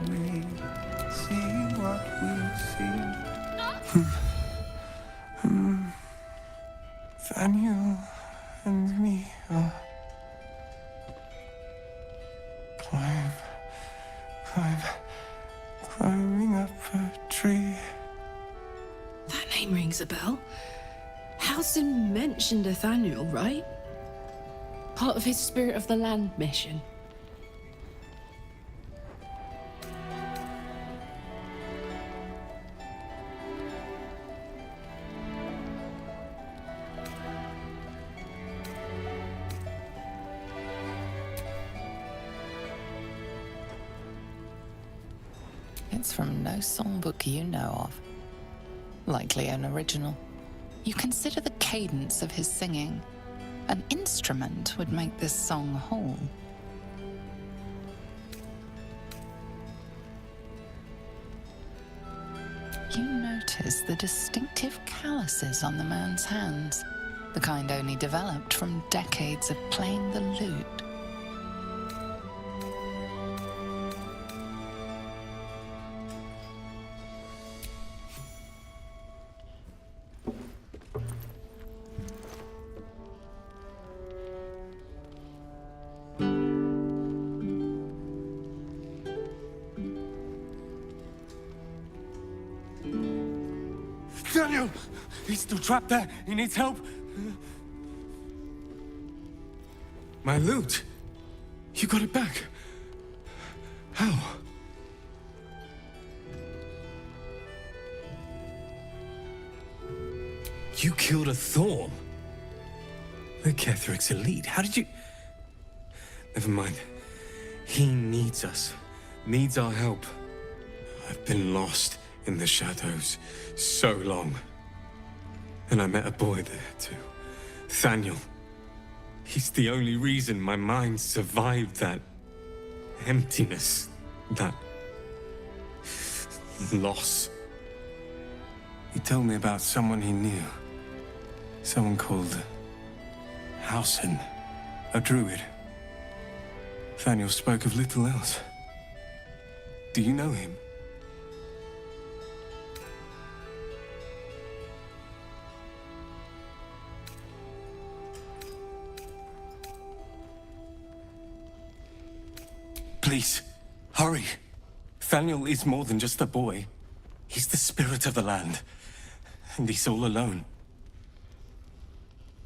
me see what we see. Daniel and me are climbing up a tree. That name rings a bell. Hälsing mentioned Nathaniel, right? Part of his Spirit of the Land mission. It's from no songbook you know of. Likely an original. You consider the cadence of his singing. An instrument would make this song whole. You notice the distinctive calluses on the man's hands, the kind only developed from decades of playing the lute. Daniel! He's still trapped there. He needs help. My loot? You got it back? How? You killed a thorn? The Ketheric's elite. How did you... Never mind. He needs us. Needs our help. I've been lost in the shadows so long. And I met a boy there too. Nathaniel. He's the only reason my mind survived that emptiness, that loss. He told me about someone he knew. Someone called Hälsing, a druid. Nathaniel spoke of little else. Do you know him? Please, hurry. Nathaniel is more than just a boy. He's the spirit of the land. And he's all alone.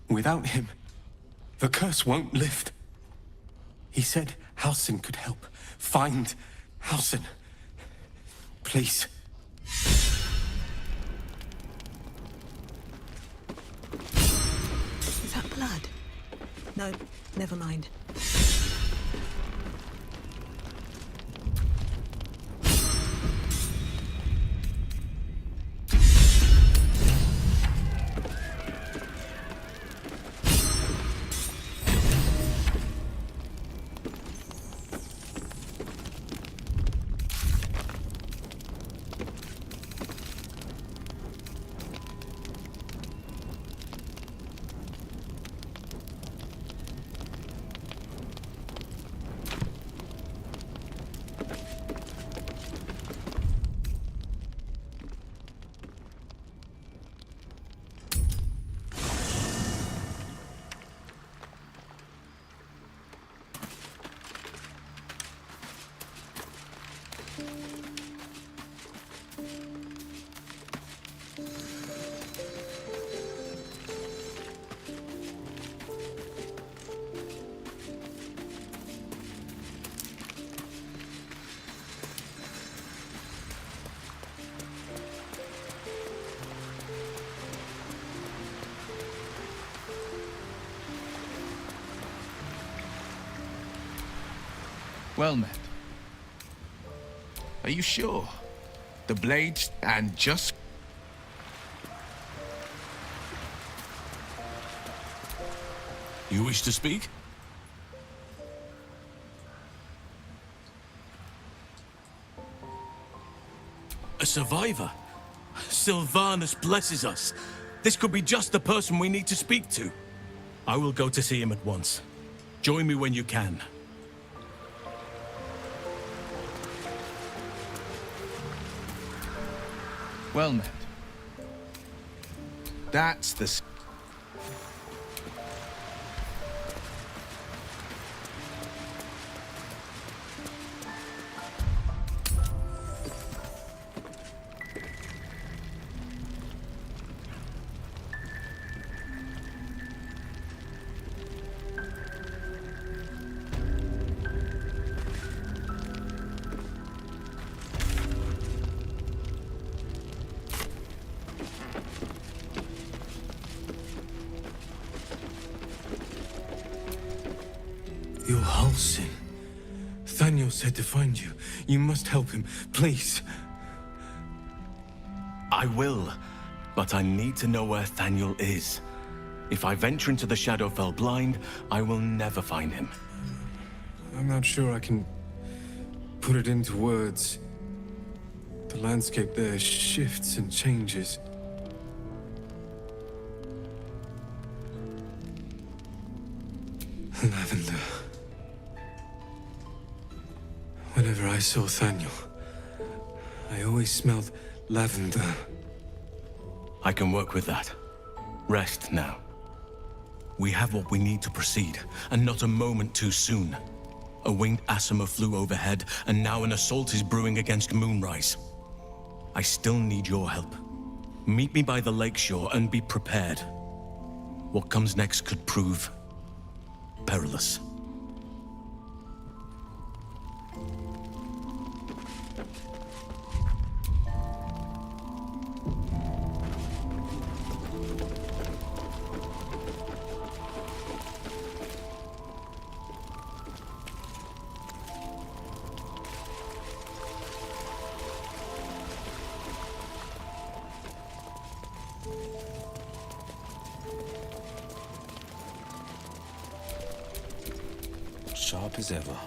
Without him, the curse won't lift. He said Hälsing could help. Find Hälsing. Please. Is that blood? No, never mind. Well met. Are you sure? The blade and just... You wish to speak? A survivor? Sylvanus blesses us. This could be just the person we need to speak to. I will go to see him at once. Join me when you can. Well met. That's the... You're Hальсин. Thaniel said to find you. You must help him, please. I will, but I need to know where Thaniel is. If I venture into the Shadowfell blind, I will never find him. I'm not sure I can put it into words. The landscape there shifts and changes. Lavender. Whenever I saw Thaniel, I always smelled lavender. I can work with that. Rest now. We have what we need to proceed, and not a moment too soon. A winged Asima flew overhead, and now an assault is brewing against Moonrise. I still need your help. Meet me by the lakeshore and be prepared. What comes next could prove perilous. Sharp as ever.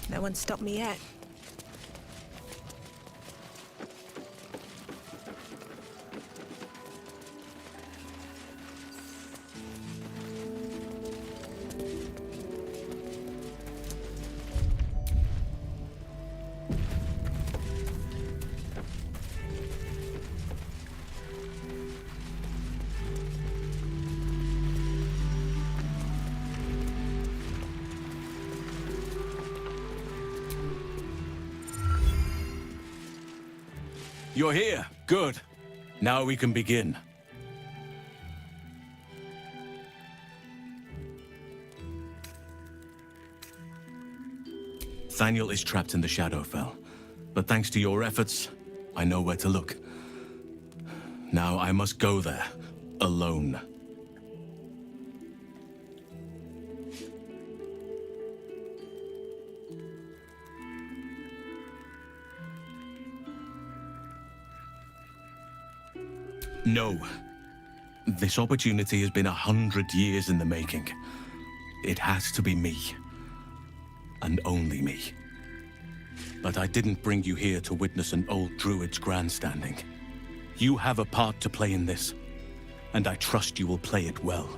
No one stopped me yet. You're here. Good. Now we can begin. Thaniel is trapped in the Shadowfell, but thanks to your efforts, I know where to look. Now I must go there, alone. No. This opportunity has been 100 years in the making. It has to be me. and only me. But I didn't bring you here to witness an old druid's grandstanding. You have a part to play in this, and I trust you will play it well.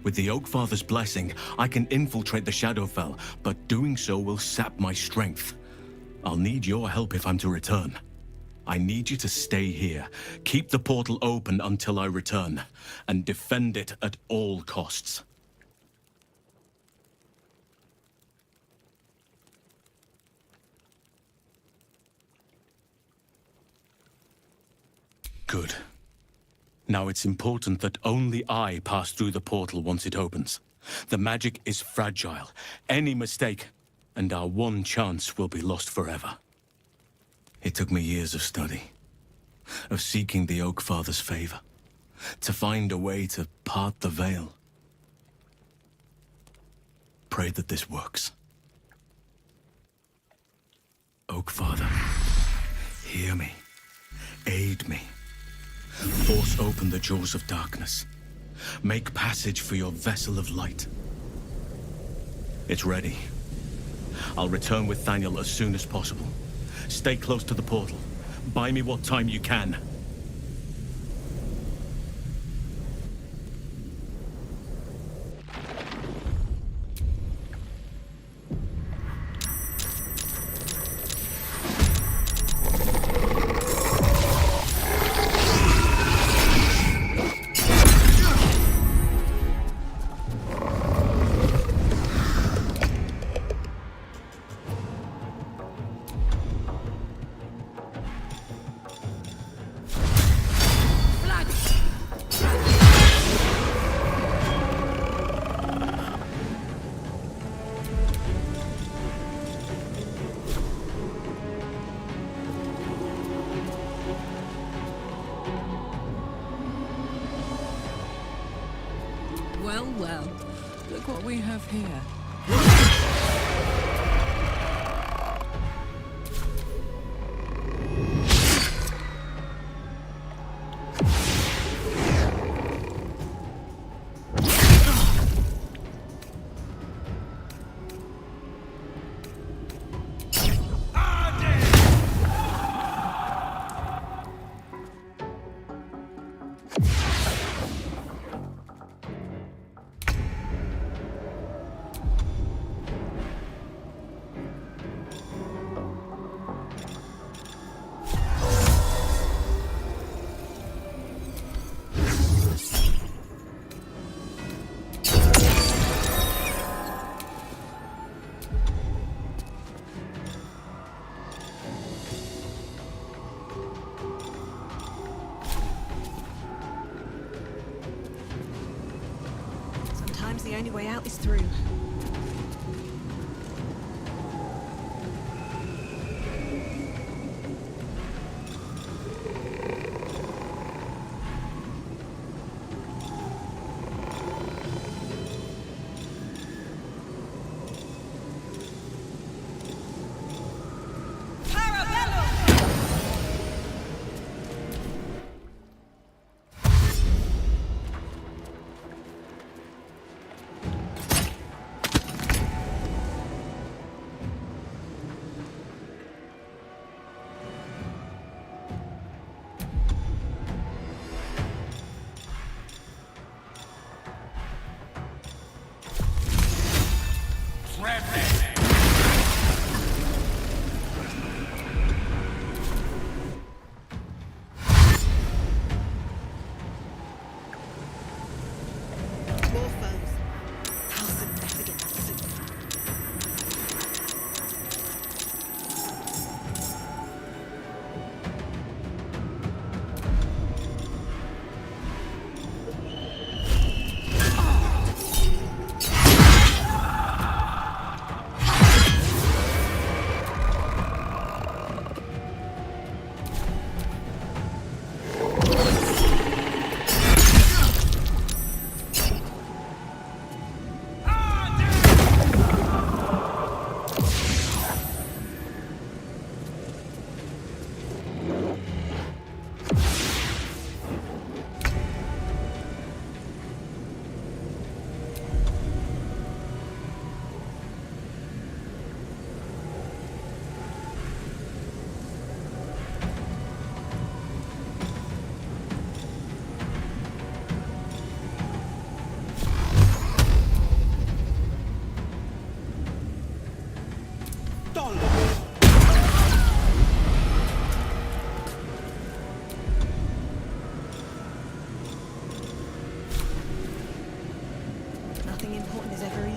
With the Oakfather's blessing, I can infiltrate the Shadowfell, but doing so will sap my strength. I'll need your help if I'm to return. I need you to stay here, keep the portal open until I return, and defend it at all costs. Good. Now it's important that only I pass through the portal once it opens. The magic is fragile. Any mistake, and our one chance will be lost forever. It took me years of study, of seeking the Oakfather's favor, to find a way to part the veil. Pray that this works. Oakfather, hear me. Aid me. Force open the jaws of darkness. Make passage for your vessel of light. It's ready. I'll return with Thaniel as soon as possible. Stay close to the portal. Buy me what time you can. Well, look what we have here. Sometimes the only way out is through.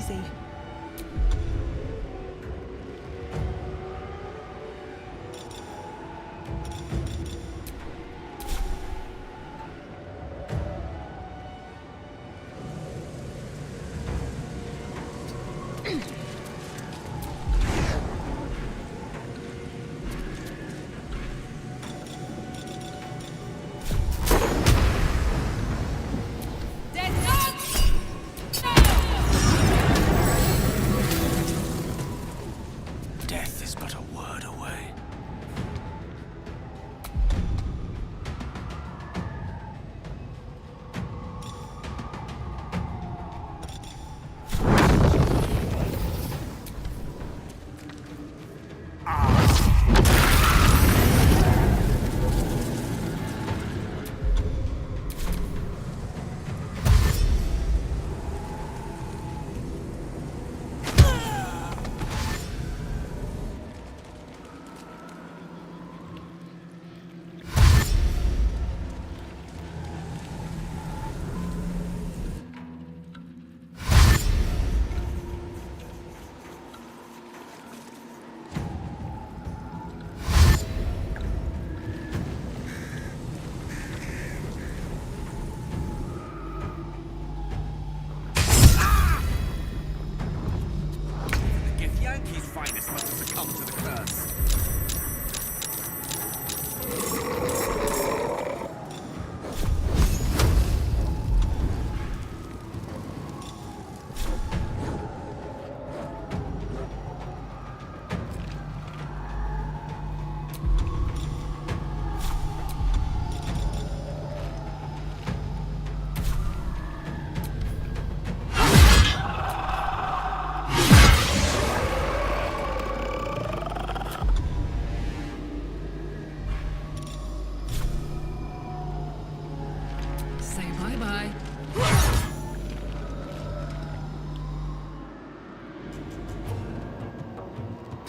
easy. Death is but a word away. If Yankees finest must have succumbed to the curse. Say bye-bye.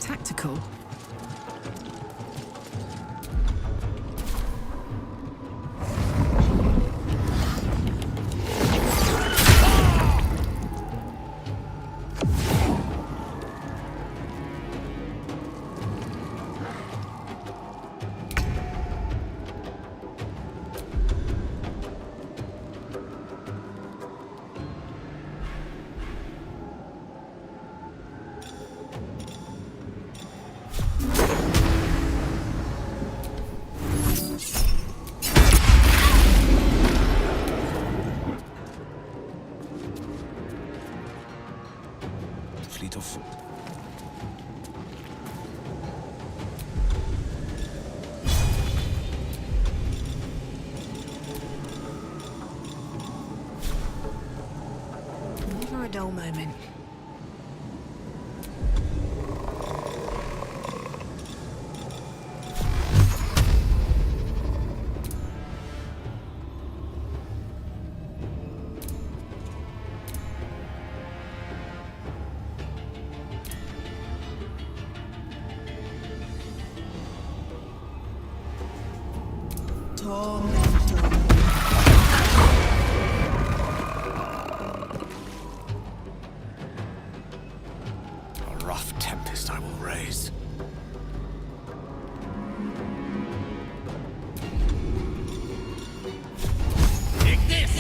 Tactical. Fleet of foot. Never a dull moment. A rough tempest I will raise. Take this!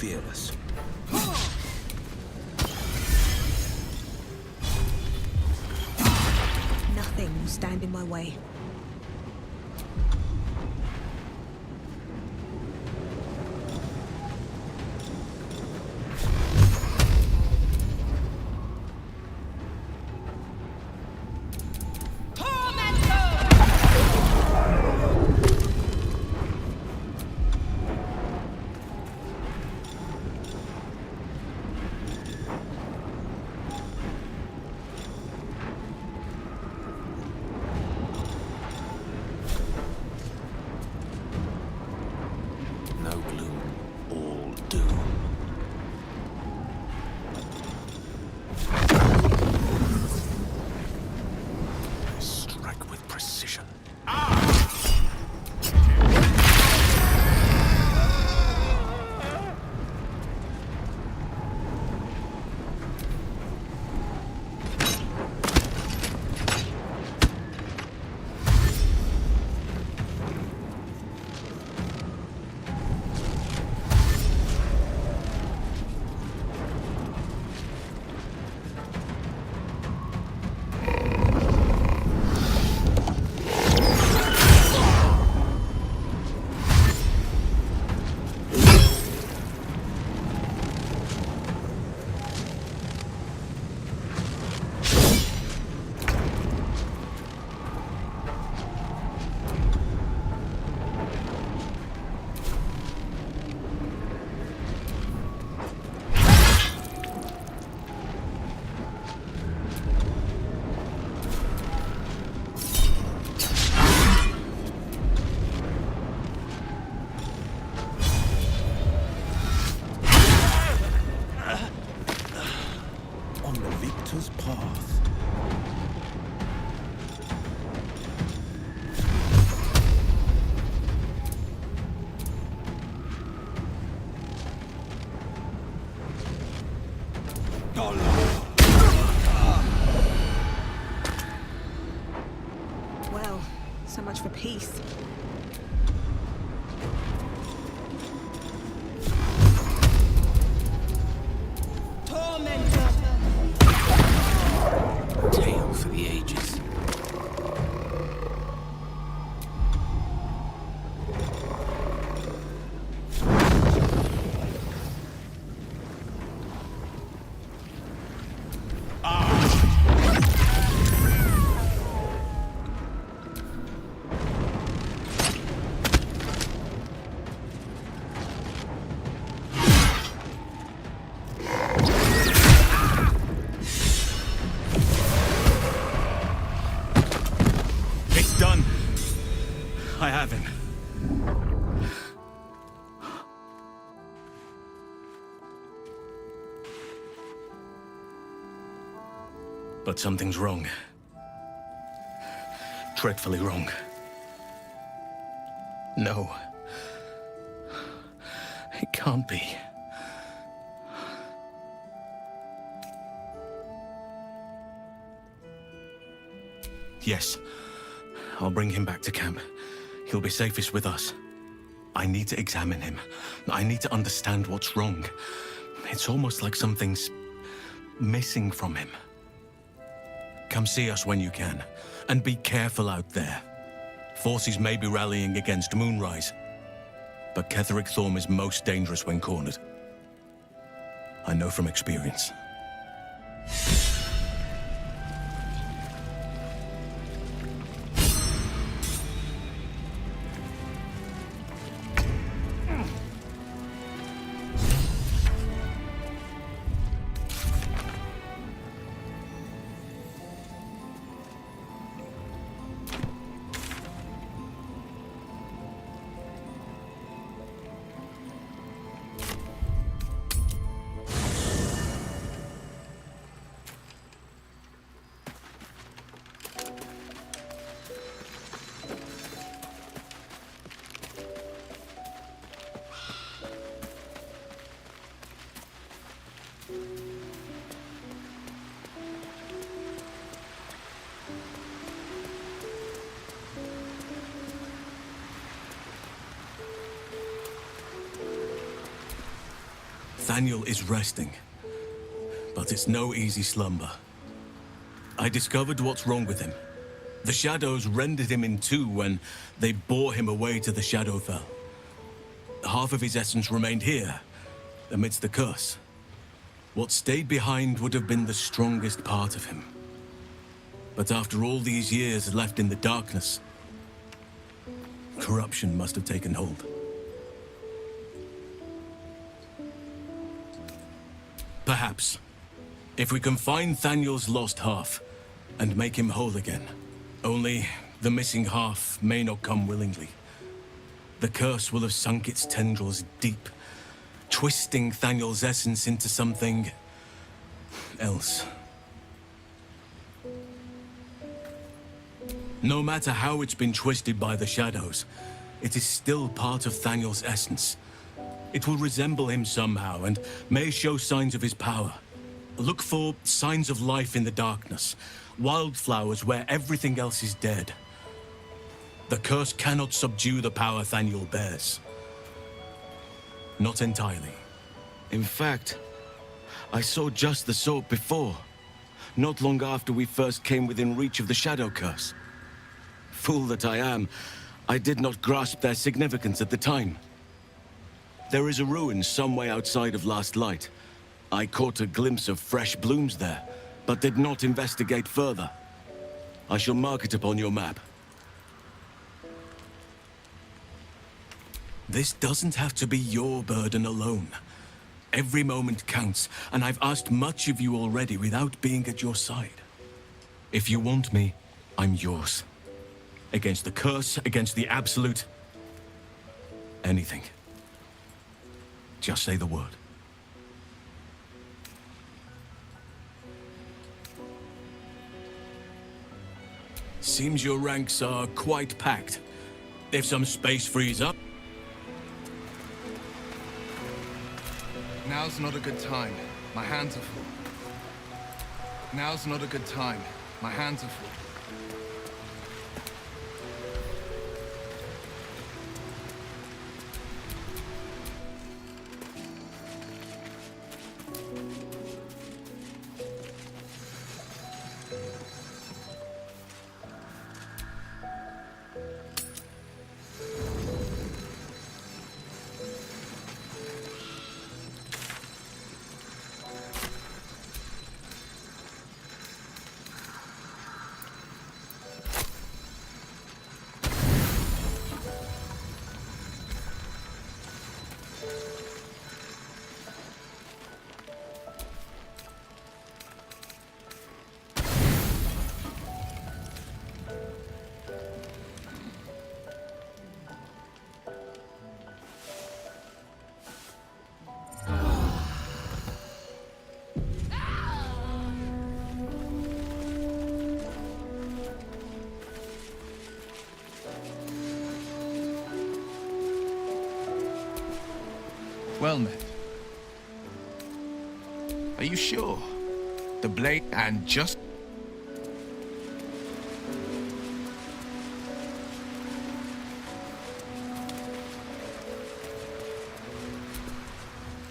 fearless. Nothing will stand in my way. Well, so much for peace. Tale for the ages. I have him. But something's wrong. Dreadfully wrong. No. It can't be. Yes. I'll bring him back to camp. He'll be safest with us. I need to examine him. I need to understand what's wrong. It's almost like something's missing from him. Come see us when you can. And be careful out there. Forces may be rallying against Moonrise. But Ketheric Thorm is most dangerous when cornered. I know from experience. Thaniel is resting, but it's no easy slumber. I discovered what's wrong with him. The shadows rendered him in two when they bore him away to the Shadowfell. Half of his essence remained here, amidst the curse. What stayed behind would have been the strongest part of him. But after all these years left in the darkness, corruption must have taken hold. Perhaps, if we can find Thaniel's lost half and make him whole again. Only the missing half may not come willingly. The curse will have sunk its tendrils deep, twisting Thaniel's essence into something else. No matter how it's been twisted by the shadows, it is still part of Thaniel's essence. It will resemble him somehow and may show signs of his power. Look for signs of life in the darkness, wildflowers where everything else is dead. The curse cannot subdue the power Thaniel bears. Not entirely. In fact, I saw just the sort before, not long after we first came within reach of the Shadow Curse. Fool that I am, I did not grasp their significance at the time. There is a ruin some way outside of Last Light. I caught a glimpse of fresh blooms there, but did not investigate further. I shall mark it upon your map. This doesn't have to be your burden alone. Every moment counts, and I've asked much of you already without being at your side. If you want me, I'm yours. Against the curse, against the absolute... anything. Just say the word. Seems your ranks are quite packed. If some space frees up... Now's not a good time. My hands are full. Now's not a good time. My hands are full. Well met. Are you sure? The blade and just...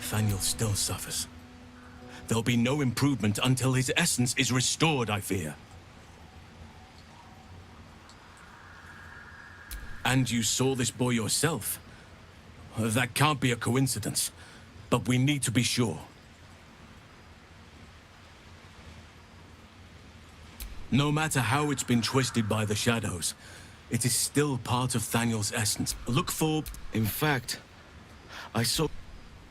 Thaniel still suffers. There'll be no improvement until his essence is restored, I fear. And you saw this boy yourself. That can't be a coincidence, but we need to be sure. No matter how it's been twisted by the shadows, it is still part of Thaniel's essence. Look for... In fact, I saw...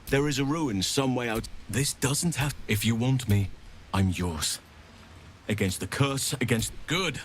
There is a ruin some way out... This doesn't have... If you want me, I'm yours. Against the curse, against... Good!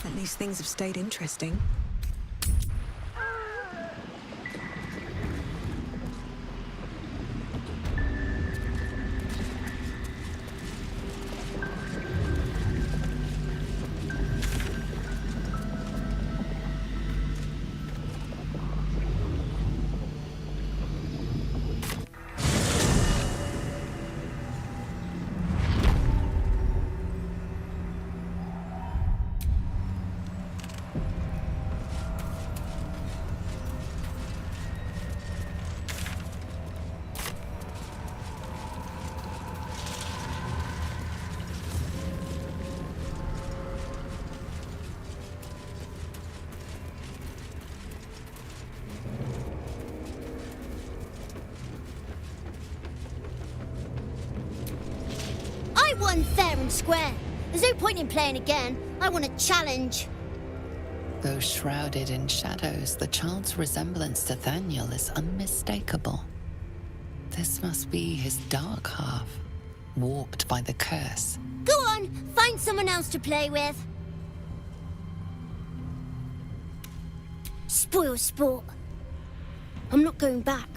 At least things have stayed interesting. Won fair and square. There's no point in playing again. I want a challenge. Though shrouded in shadows, the child's resemblance to Thaniel is unmistakable. This must be his dark half, warped by the curse. Go on, find someone else to play with. Spoil sport. I'm not going back.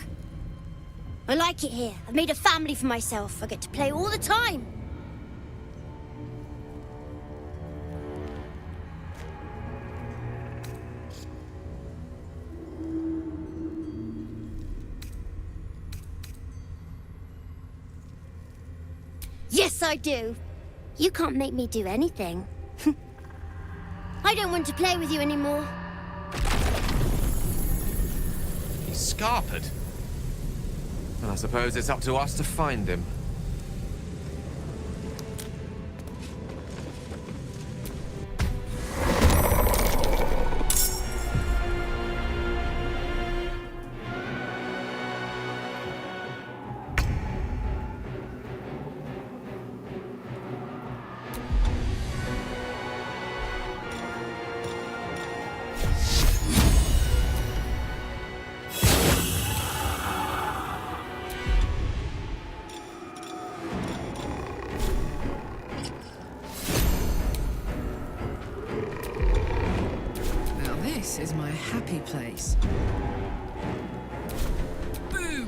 I like it here. I've made a family for myself. I get to play all the time. Yes, I do. You can't make me do anything. I don't want to play with you anymore. He's scarpered. And I suppose it's up to us to find him. This is my happy place. Boom!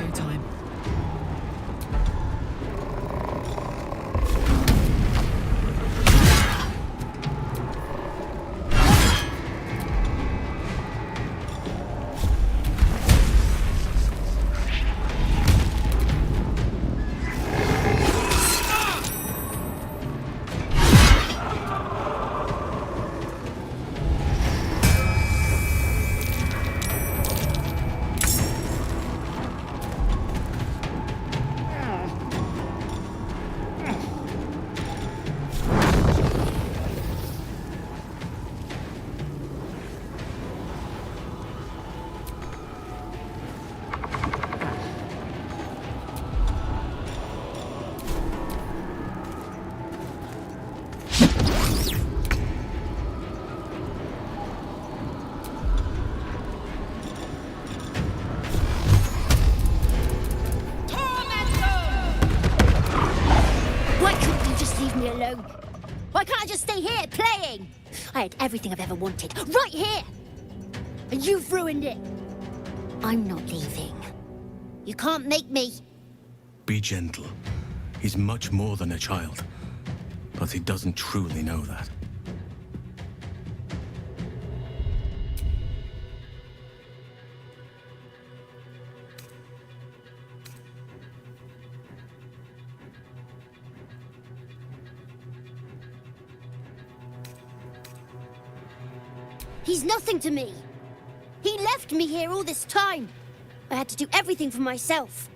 showtime. Why can't I just stay here, playing? I had everything I've ever wanted, right here! And you've ruined it. I'm not leaving. You can't make me. Be gentle. He's much more than a child. But he doesn't truly know that. He's nothing to me. He left me here all this time. I had to do everything for myself.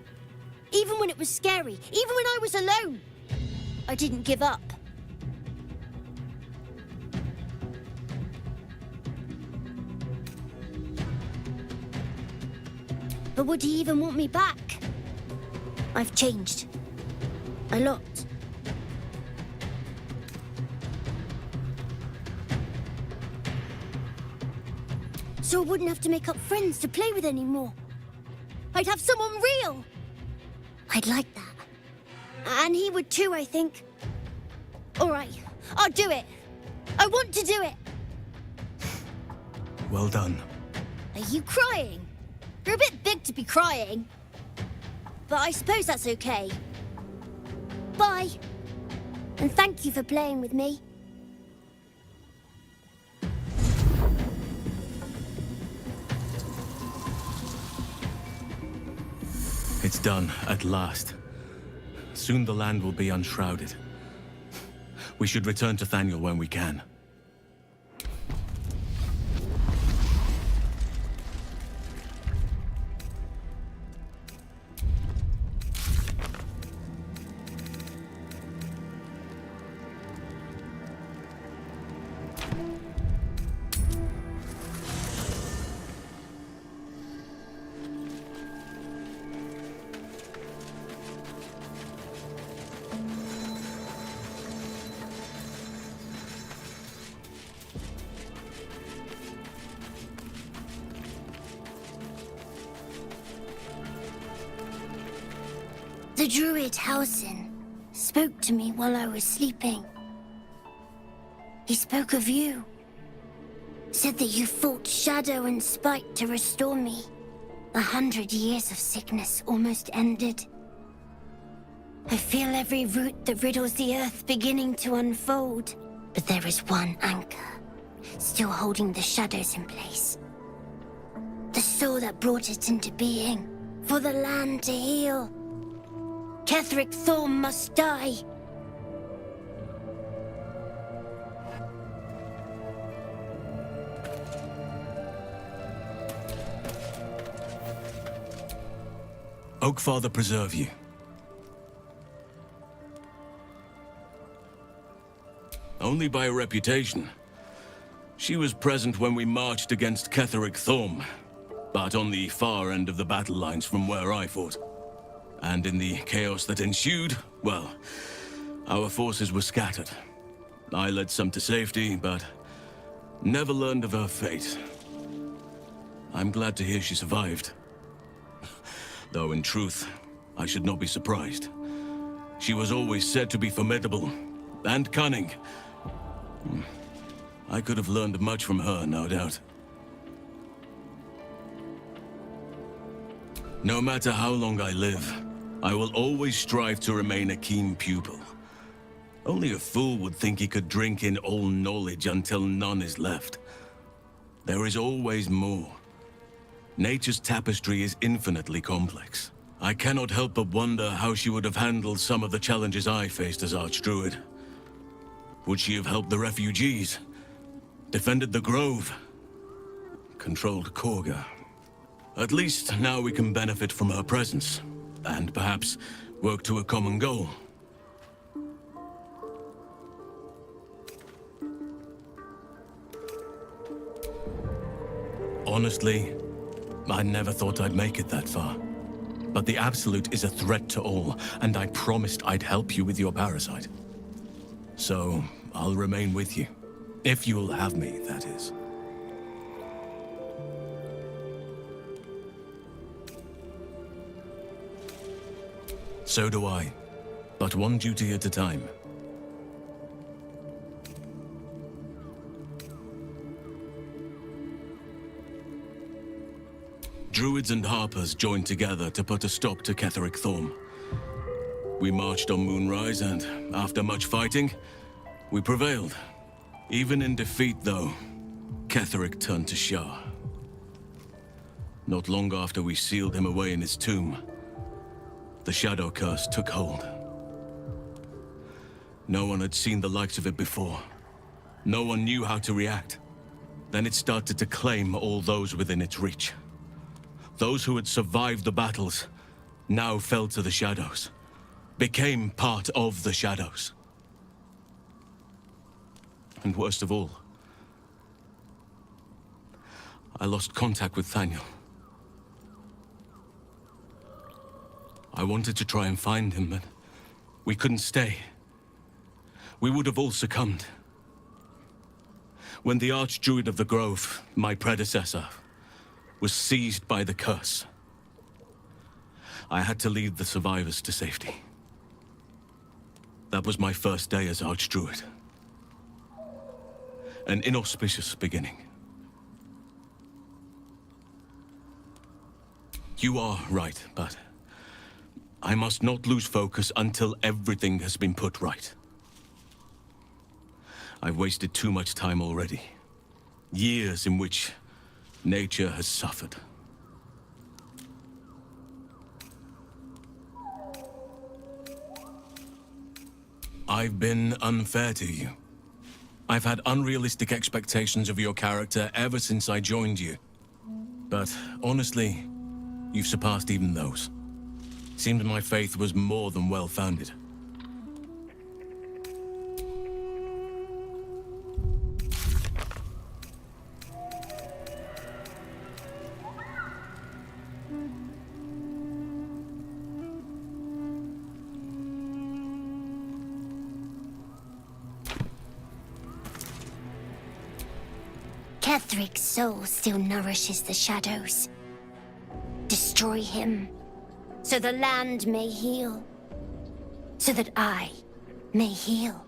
Even when it was scary, even when I was alone. I didn't give up. But would he even want me back? I've changed. A lot. So I wouldn't have to make up friends to play with anymore. I'd have someone real. I'd like that. And he would too, I think. All right, I'll do it. I want to do it. Well done. Are you crying? You're a bit big to be crying. But I suppose that's okay. Bye. And thank you for playing with me. It's done, at last. Soon the land will be unshrouded. We should return to Thaniel when we can. The druid Hальsин spoke to me while I was sleeping. He spoke of you. Said that you fought shadow and spite to restore me. 100 years of sickness almost ended. I feel every root that riddles the earth beginning to unfold. But there is one anchor, still holding the shadows in place. The soul that brought it into being, for the land to heal. Ketheric Thorm must die. Oakfather preserve you. Only by a reputation. She was present when we marched against Ketheric Thorm, but on the far end of the battle lines from where I fought. And in the chaos that ensued, well, our forces were scattered. I led some to safety, but never learned of her fate. I'm glad to hear she survived. Though in truth, I should not be surprised. She was always said to be formidable and cunning. I could have learned much from her, no doubt. No matter how long I live, I will always strive to remain a keen pupil. Only a fool would think he could drink in all knowledge until none is left. There is always more. Nature's tapestry is infinitely complex. I cannot help but wonder how she would have handled some of the challenges I faced as Archdruid. Would she have helped the refugees? Defended the Grove? Controlled Korga? At least now we can benefit from her presence, and perhaps work to a common goal. Honestly, I never thought I'd make it that far. But the Absolute is a threat to all, and I promised I'd help you with your parasite. So, I'll remain with you. If you'll have me, that is. So do I. But one duty at a time. Druids and Harpers joined together to put a stop to Ketheric Thorm. We marched on Moonrise, and after much fighting, we prevailed. Even in defeat, though, Ketheric turned to Shah. Not long after we sealed him away in his tomb, the Shadow Curse took hold. No one had seen the likes of it before. No one knew how to react. Then it started to claim all those within its reach. Those who had survived the battles now fell to the shadows, became part of the shadows. And worst of all, I lost contact with Thaniel. I wanted to try and find him, but we couldn't stay. We would have all succumbed. When the Archdruid of the Grove, my predecessor, was seized by the curse, I had to lead the survivors to safety. That was my first day as Archdruid. An inauspicious beginning. You are right, but I must not lose focus until everything has been put right. I've wasted too much time already. Years in which nature has suffered. I've been unfair to you. I've had unrealistic expectations of your character ever since I joined you. But honestly, you've surpassed even those. Seemed my faith was more than well-founded. Ketheric's soul still nourishes the shadows. Destroy him, so the land may heal, so that I may heal.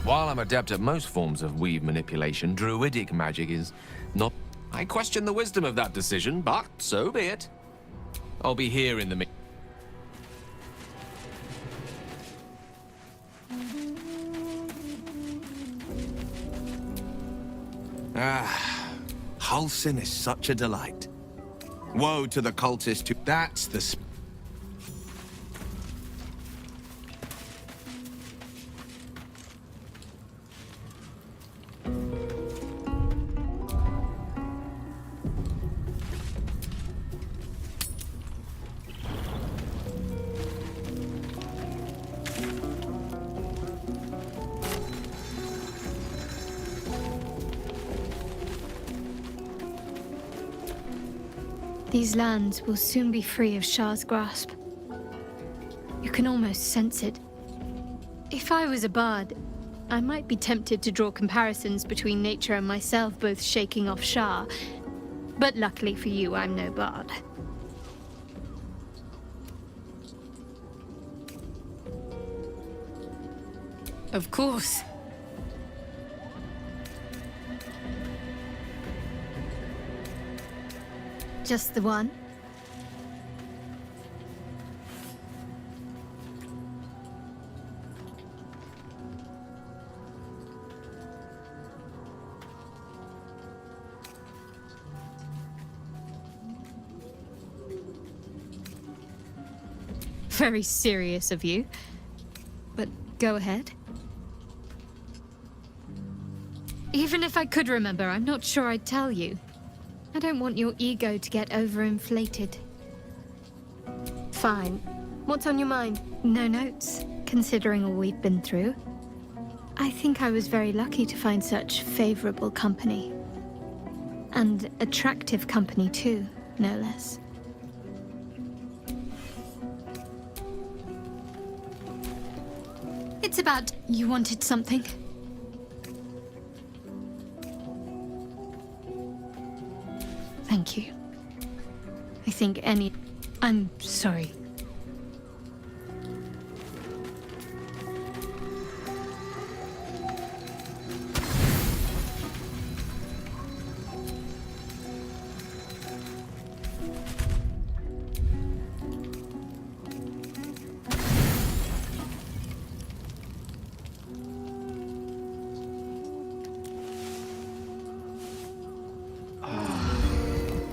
While I'm adept at most forms of weave manipulation, druidic magic is not... I question the wisdom of that decision, but so be it. I'll be here in the... Hальсин is such a delight. Woe to the cultist who... That's the... These lands will soon be free of Shah's grasp. can almost sense it. If I was a bard, I might be tempted to draw comparisons between nature and myself, both shaking off Shah. But luckily for you, I'm no bard. Of course. Just the one? Very serious of you. But go ahead. Even if I could remember, I'm not sure I'd tell you. I don't want your ego to get overinflated. Fine. What's on your mind? No notes, considering all we've been through. I think I was very lucky to find such favorable company. And attractive company too, no less. It's about... You wanted something? Thank you. I think any... I'm sorry.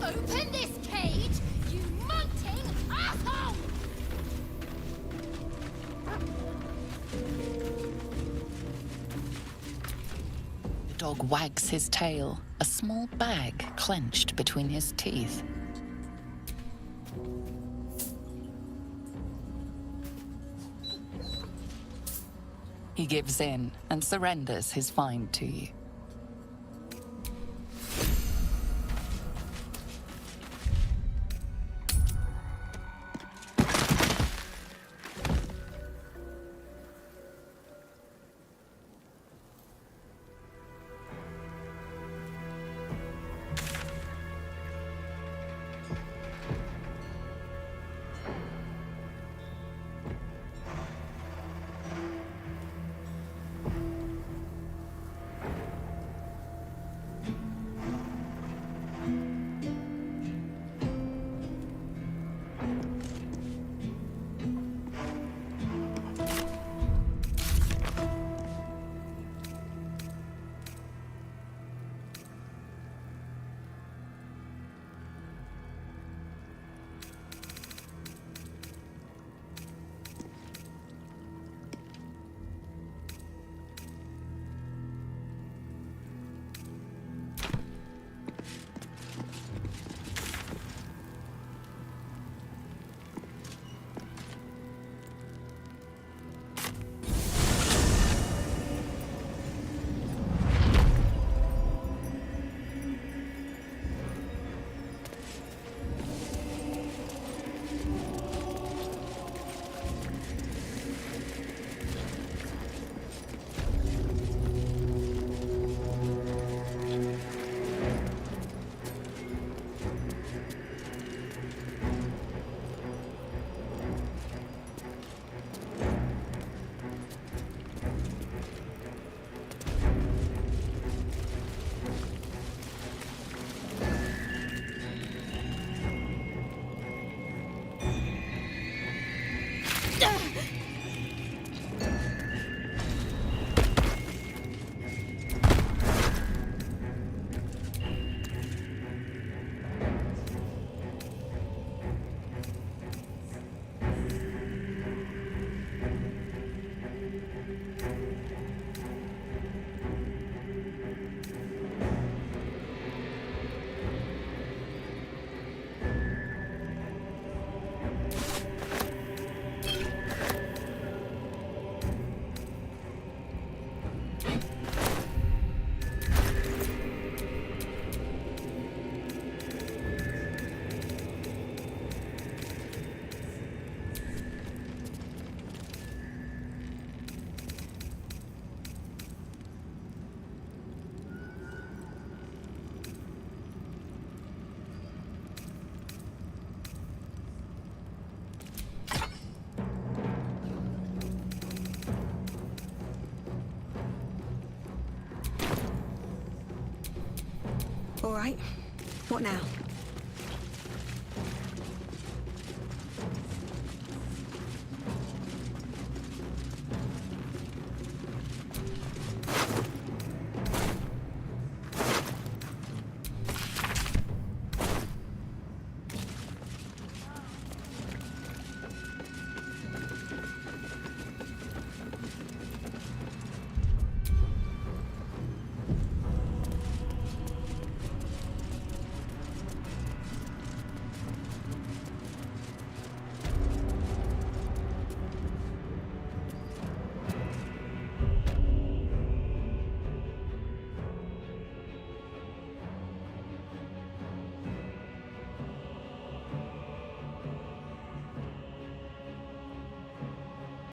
Open this cage, you munting asshole! The dog wags his tail, a small bag clenched between his teeth. He gives in and surrenders his find to you. Right. What now?